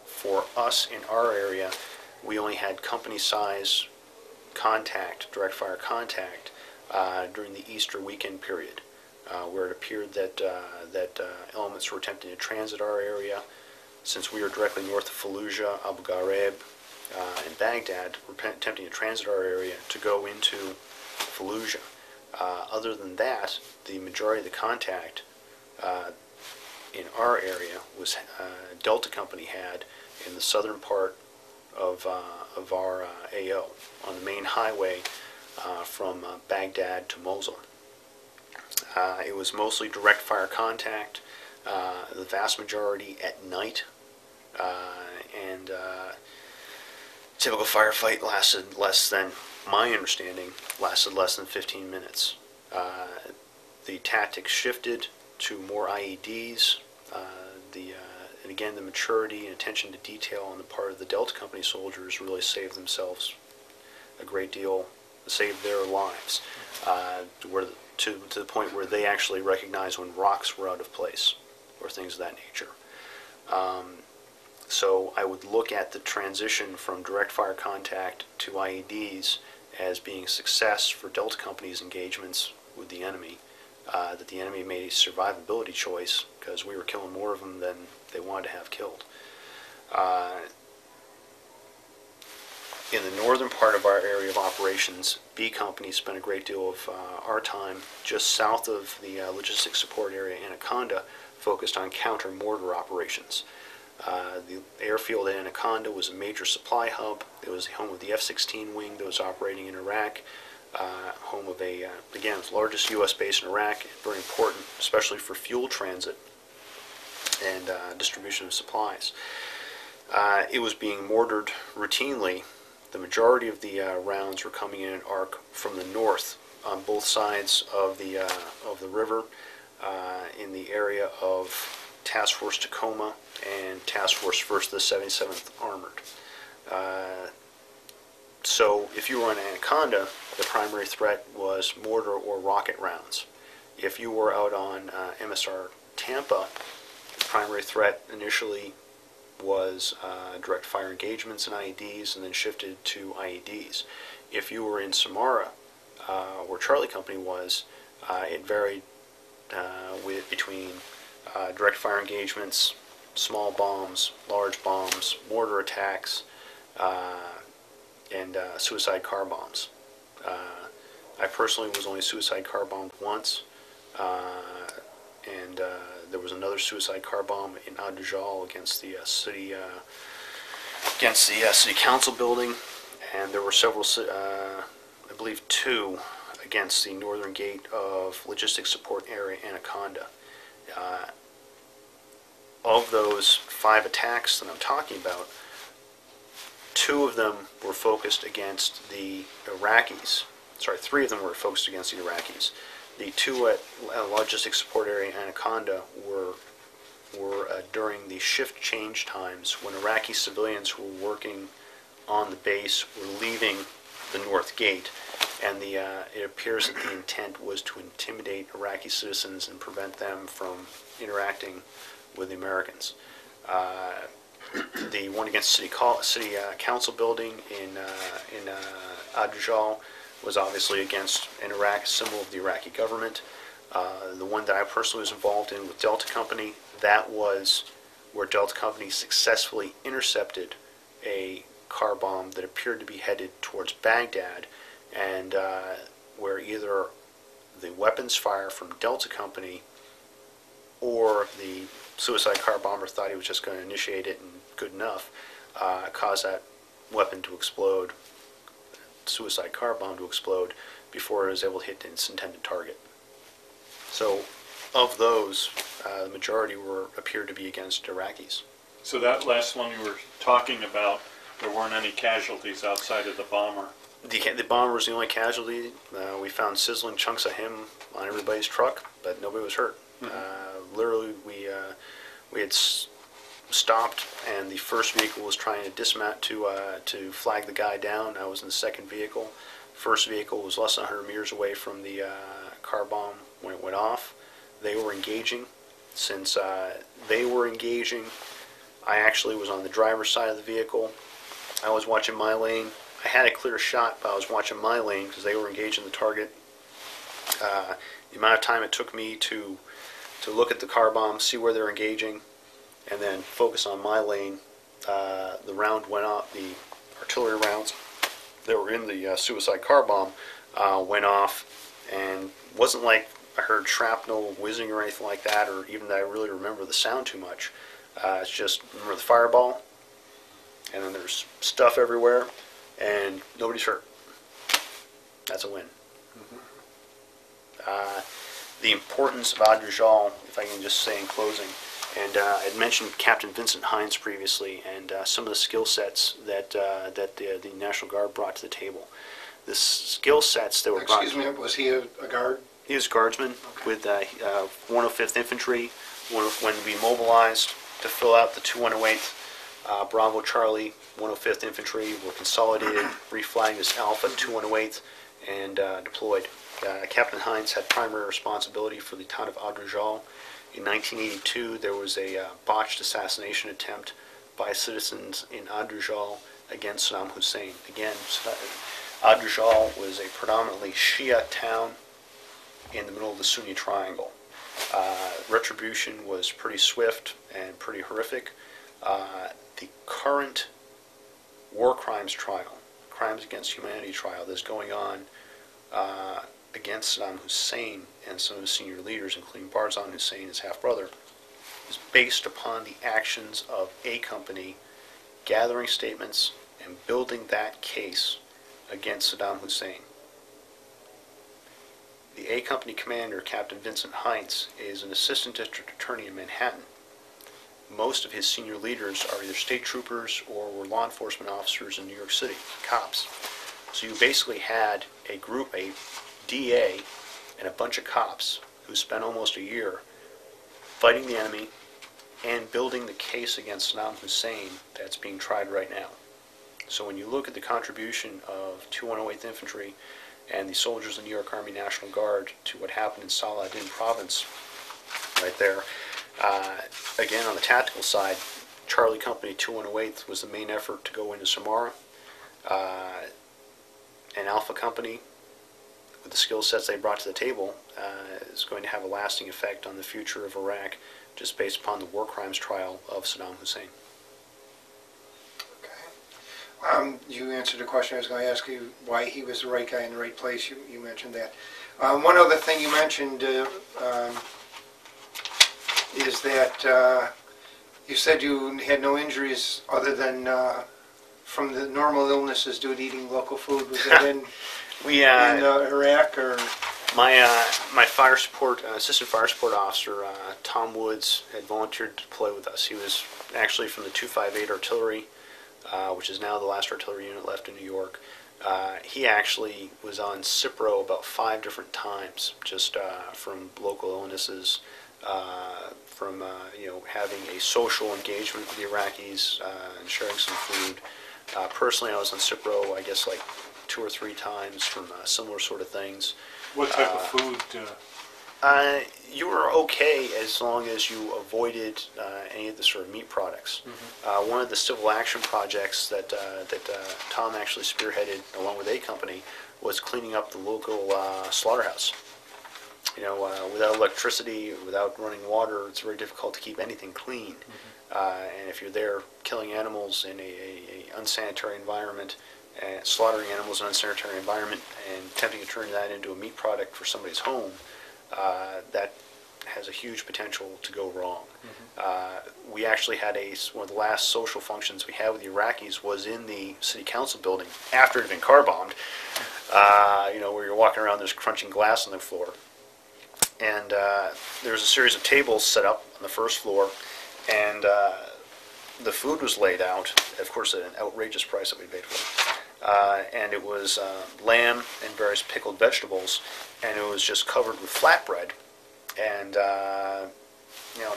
For us in our area, we only had company-size contact, direct fire contact, during the Easter weekend period, where it appeared that elements were attempting to transit our area. Since we were directly north of Fallujah, Abu Ghraib, and Baghdad, were attempting to transit our area to go into Fallujah. Other than that, the majority of the contact in our area was Delta Company had in the southern part of our AO on the main highway from Baghdad to Mosul. It was mostly direct fire contact, the vast majority at night, and typical firefight lasted less than, my understanding, lasted less than 15 minutes. The tactics shifted to more IEDs. And again, the maturity and attention to detail on the part of the Delta Company soldiers really saved themselves a great deal, saved their lives, to the point where they actually recognized when rocks were out of place or things of that nature. So I would look at the transition from direct fire contact to IEDs as being success for Delta Company's engagements with the enemy, that the enemy made a survivability choice because we were killing more of them than they wanted to have killed. in the northern part of our area of operations, B Company spent a great deal of our time just south of the logistics support area, Anaconda, focused on counter-mortar operations. The airfield at Anaconda was a major supply hub. It was the home of the F-16 wing that was operating in Iraq, home of again, the largest U.S. base in Iraq, very important, especially for fuel transit and distribution of supplies. It was being mortared routinely. The majority of the rounds were coming in an arc from the north on both sides of the river in the area of Task Force Tacoma and Task Force 1st, the 77th Armored. So if you were on Anaconda, the primary threat was mortar or rocket rounds. If you were out on MSR Tampa, the primary threat initially was direct fire engagements and IEDs, and then shifted to IEDs. If you were in Samara, where Charlie Company was, it varied between direct fire engagements, small bombs, large bombs, mortar attacks, and suicide car bombs. I personally was only suicide car bombed once, and there was another suicide car bomb in Adujal against the city council building, and there were several, I believe 2, against the northern gate of logistics support area Anaconda. Of those 5 attacks that I'm talking about, 2 of them were focused against the Iraqis. Sorry, 3 of them were focused against the Iraqis. The 2 at logistics support area Anaconda were during the shift change times when Iraqi civilians who were working on the base were leaving the north gate, and it appears that the intent was to intimidate Iraqi citizens and prevent them from interacting with the Americans. The one against city council building in Adujal was obviously against an Iraq symbol of the Iraqi government. The one that I personally was involved in with Delta Company, that was where Delta Company successfully intercepted a car bomb that appeared to be headed towards Baghdad, and where either the weapons fire from Delta Company or the suicide car bomber thought he was just going to initiate it and good enough, caused that weapon to explode, suicide car bomb to explode, before it was able to hit its intended target. So of those, the majority appeared to be against Iraqis. So that last one you were talking about, there weren't any casualties outside of the bomber? The bomber was the only casualty. We found sizzling chunks of him on everybody's truck, but nobody was hurt. Literally, we had stopped, and the first vehicle was trying to dismount to flag the guy down. I was in the second vehicle. First vehicle was less than 100 meters away from the car bomb when it went off. They were engaging. Since they were engaging, I actually was on the driver's side of the vehicle. I was watching my lane. I had a clear shot, but I was watching my lane because they were engaging the target. The amount of time it took me to look at the car bomb, see where they're engaging, and then focus on my lane, the round went off. The artillery rounds that were in the suicide car bomb went off, and wasn't like I heard shrapnel whizzing or anything like that, or even that I really remember the sound too much. It's just, remember the fireball, and then there's stuff everywhere, and nobody's hurt. That's a win. The importance of Adujal, if I can just say in closing, and I had mentioned Captain Vincent Hines previously, and some of the skill sets that the National Guard brought to the table. The skill sets that were brought... Excuse me, was he a guard? He was a guardsman with 105th Infantry when we mobilized to fill out the 2108th Bravo Charlie 105th Infantry were consolidated, reflagged as Alpha 2108th, and deployed. Captain Hines had primary responsibility for the town of Adujal. In 1982, there was a botched assassination attempt by citizens in Adujal against Saddam Hussein. Again, Adujal was a predominantly Shia town in the middle of the Sunni Triangle. Retribution was pretty swift and pretty horrific. The current war crimes trial crimes against humanity trial that's going on against Saddam Hussein and some of his senior leaders, including Barzan Hussein, his half-brother, is based upon the actions of A Company gathering statements and building that case against Saddam Hussein. The A Company commander, Captain Vincent Hines, is an assistant district attorney in Manhattan. Most of his senior leaders are either state troopers or were law enforcement officers in New York City, cops. So you basically had a group, a DA, and a bunch of cops who spent almost a year fighting the enemy and building the case against Saddam Hussein that's being tried right now. So when you look at the contribution of 218th Infantry and the soldiers of the New York Army National Guard to what happened in Saladin Province, right there, again on the tactical side, Charlie Company 218th was the main effort to go into Samarra, and Alpha Company, with the skill sets they brought to the table, is going to have a lasting effect on the future of Iraq, just based upon the war crimes trial of Saddam Hussein. Okay. You answered a question I was going to ask you, why he was the right guy in the right place. You mentioned that. One other thing you mentioned is that you said you had no injuries other than from the normal illnesses due to eating local food. Was that in Iraq or? My fire support assistant fire support officer Tom Woods had volunteered to deploy with us. He was actually from the 258 Artillery, which is now the last artillery unit left in New York. He actually was on Cipro about 5 different times, just from local illnesses, from having a social engagement with the Iraqis and sharing some food. Personally, I was on Cipro, I guess, like 2 or 3 times from similar sort of things. What type of food? You were okay as long as you avoided any of the sort of meat products. Mm-hmm. One of the civil action projects that Tom actually spearheaded along with A Company was cleaning up the local slaughterhouse. Without electricity, without running water, it's very difficult to keep anything clean. Mm-hmm. And if you're there killing animals in a unsanitary environment, and slaughtering animals in an unsanitary environment and attempting to turn that into a meat product for somebody's home, that has a huge potential to go wrong. Mm-hmm. We actually had one of the last social functions we had with the Iraqis was in the city council building after it had been car bombed, where you're walking around, there's crunching glass on the floor. And there was a series of tables set up on the first floor, and the food was laid out, of course, at an outrageous price that we paid for. And it was lamb and various pickled vegetables, and it was just covered with flatbread, and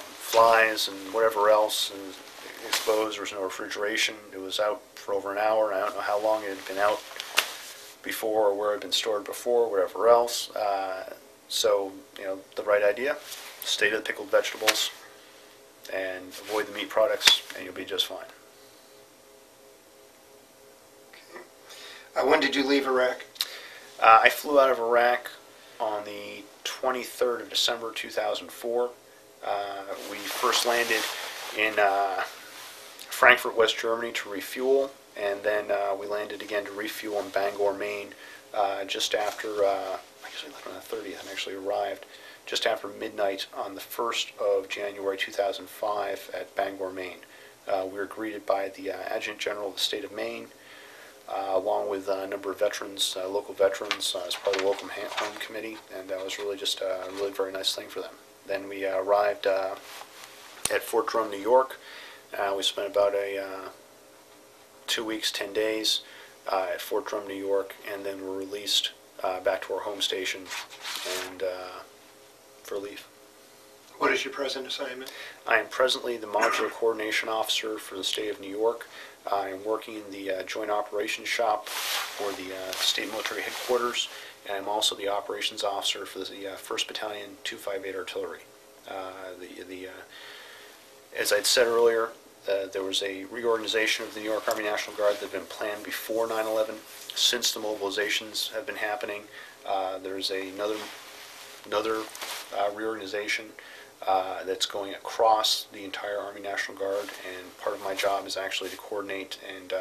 flies and whatever else and exposed. There was no refrigeration. It was out for over an hour, and I don't know how long it had been out before or where it had been stored before, whatever else. So, the right idea, stay to the pickled vegetables and avoid the meat products, and you'll be just fine. When did you leave Iraq? I flew out of Iraq on the 23rd of December 2004. We first landed in Frankfurt, West Germany to refuel, and then we landed again to refuel in Bangor, Maine, just after, I guess we left on the 30th and actually arrived just after midnight on the 1st of January 2005 at Bangor, Maine. We were greeted by the Adjutant General of the state of Maine, along with a number of veterans, local veterans, as part of the local home committee, and that was really just a really very nice thing for them. Then we arrived at Fort Drum, New York. We spent about 2 weeks, 10 days at Fort Drum, New York, and then were released back to our home station and for leave. What is your present assignment? I am presently the Modular Coordination Officer for the state of New York. I am working in the Joint Operations Shop for the State Military Headquarters, and I'm also the Operations Officer for the 1st Battalion 258 Artillery. As I'd said earlier, there was a reorganization of the New York Army National Guard that had been planned before 9/11. Since the mobilizations have been happening, there's another reorganization that's going across the entire Army National Guard, and part of my job is actually to coordinate and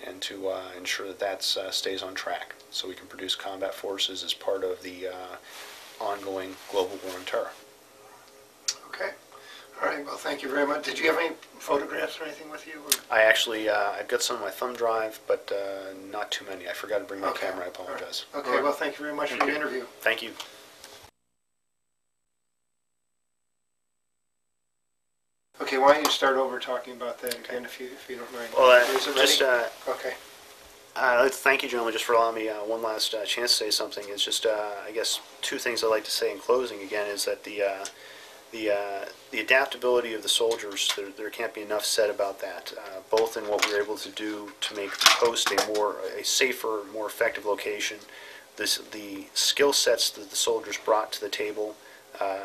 and to ensure that that stays on track so we can produce combat forces as part of the ongoing global war on terror. Okay. All right, well, thank you very much. Did you have any photographs or anything with you? Or? I actually, I've got some on my thumb drive, but not too many. I forgot to bring my Okay. camera. I apologize. Right. Okay, well, thank you very much for the interview. Thank you. Okay, why don't you start over talking about that again, if you don't mind. Well, Is it just ready? Okay. I'd like to thank you, gentlemen, just for allowing me one last chance to say something. It's just, I guess, two things I'd like to say in closing. Again, is that the adaptability of the soldiers, there can't be enough said about that. Both in what we were able to do to make the post a safer, more effective location. The skill sets that the soldiers brought to the table,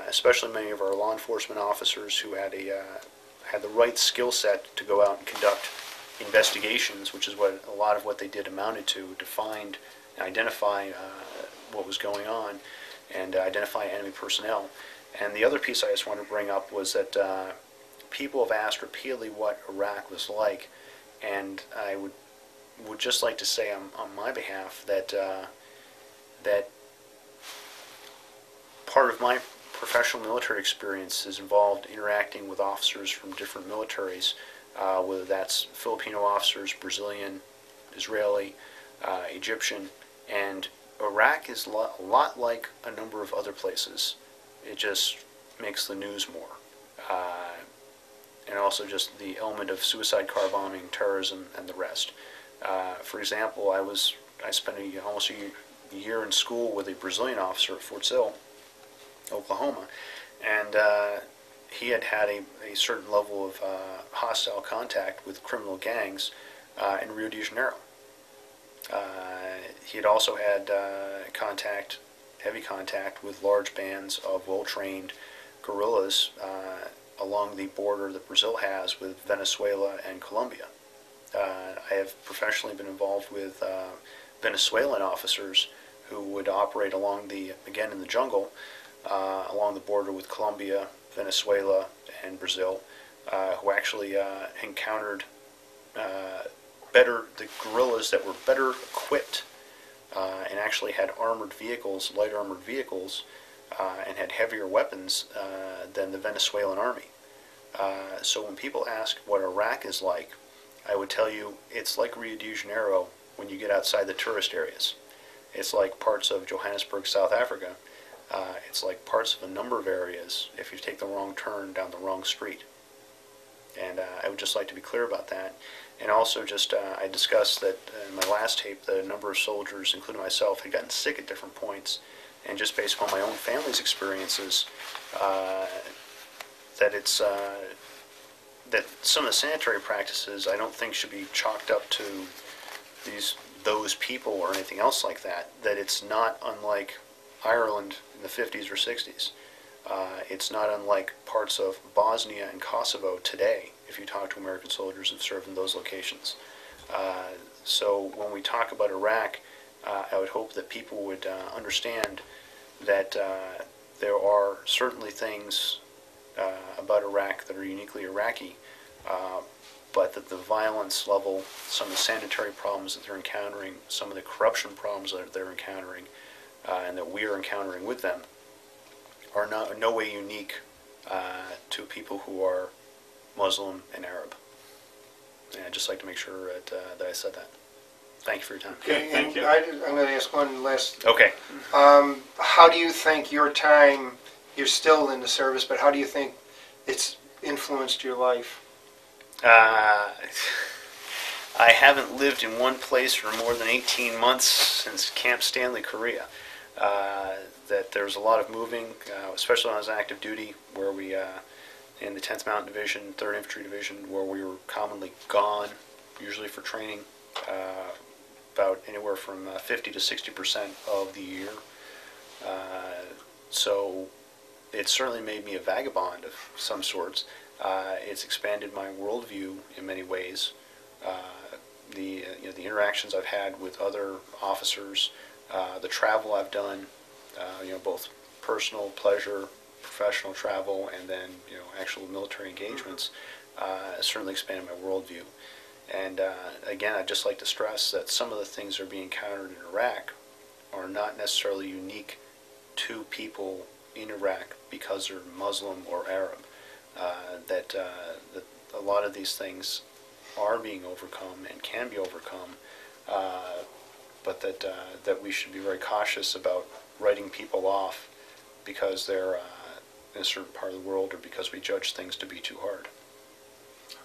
especially many of our law enforcement officers who had the right skill set to go out and conduct investigations, which is what a lot of what they did amounted to find and identify what was going on and identify enemy personnel. And the other piece I just wanted to bring up was that people have asked repeatedly what Iraq was like, and I would just like to say on my behalf that that part of my professional military experience is involved interacting with officers from different militaries, whether that's Filipino officers, Brazilian, Israeli, Egyptian, and Iraq is a lot like a number of other places. It just makes the news more. And also just the element of suicide car bombing, terrorism, and the rest. For example, I spent almost a year in school with a Brazilian officer at Fort Sill, Oklahoma, and he had a certain level of hostile contact with criminal gangs in Rio de Janeiro. He had also had heavy contact with large bands of well-trained guerrillas along the border that Brazil has with Venezuela and Colombia. I have professionally been involved with Venezuelan officers who would operate again in the jungle, along the border with Colombia, Venezuela, and Brazil, who actually encountered the guerrillas that were better equipped and actually had light armored vehicles, and had heavier weapons than the Venezuelan army. So when people ask what Iraq is like, I would tell you it's like Rio de Janeiro when you get outside the tourist areas. It's like parts of Johannesburg, South Africa. It's like parts of a number of areas if you take the wrong turn down the wrong street. And I would just like to be clear about that. And also I discussed that in my last tape that a number of soldiers, including myself, had gotten sick at different points. And just based upon my own family's experiences, that some of the sanitary practices I don't think should be chalked up to those people or anything else like that. That it's not unlike Ireland in the 50s or 60s. It's not unlike parts of Bosnia and Kosovo today, if you talk to American soldiers who've served in those locations. So when we talk about Iraq, I would hope that people would understand that there are certainly things about Iraq that are uniquely Iraqi, but that the violence level, some of the sanitary problems that they're encountering, some of the corruption problems that they're encountering, and that we are encountering with them, are in no way unique to people who are Muslim and Arab. And I'd just like to make sure that I said that. Thank you for your time. Okay, thank you. I'm going to ask one last. Okay. How do you think your time, you're still in the service, but how do you think it's influenced your life? I haven't lived in one place for more than 18 months since Camp Stanley, Korea. That there's a lot of moving, especially when I was active duty, where we, in the 10th Mountain Division, 3rd Infantry Division, where we were commonly gone, usually for training, about anywhere from 50 to 60% of the year. So it certainly made me a vagabond of some sorts. It's expanded my worldview in many ways. The interactions I've had with other officers, the travel I've done, both personal pleasure, professional travel, and then actual military engagements, has certainly expanded my worldview. And again, I'd just like to stress that some of the things that are being encountered in Iraq are not necessarily unique to people in Iraq because they're Muslim or Arab. That a lot of these things are being overcome and can be overcome, but that we should be very cautious about writing people off because they're in a certain part of the world or because we judge things to be too hard.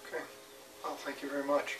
Okay. Well, thank you very much.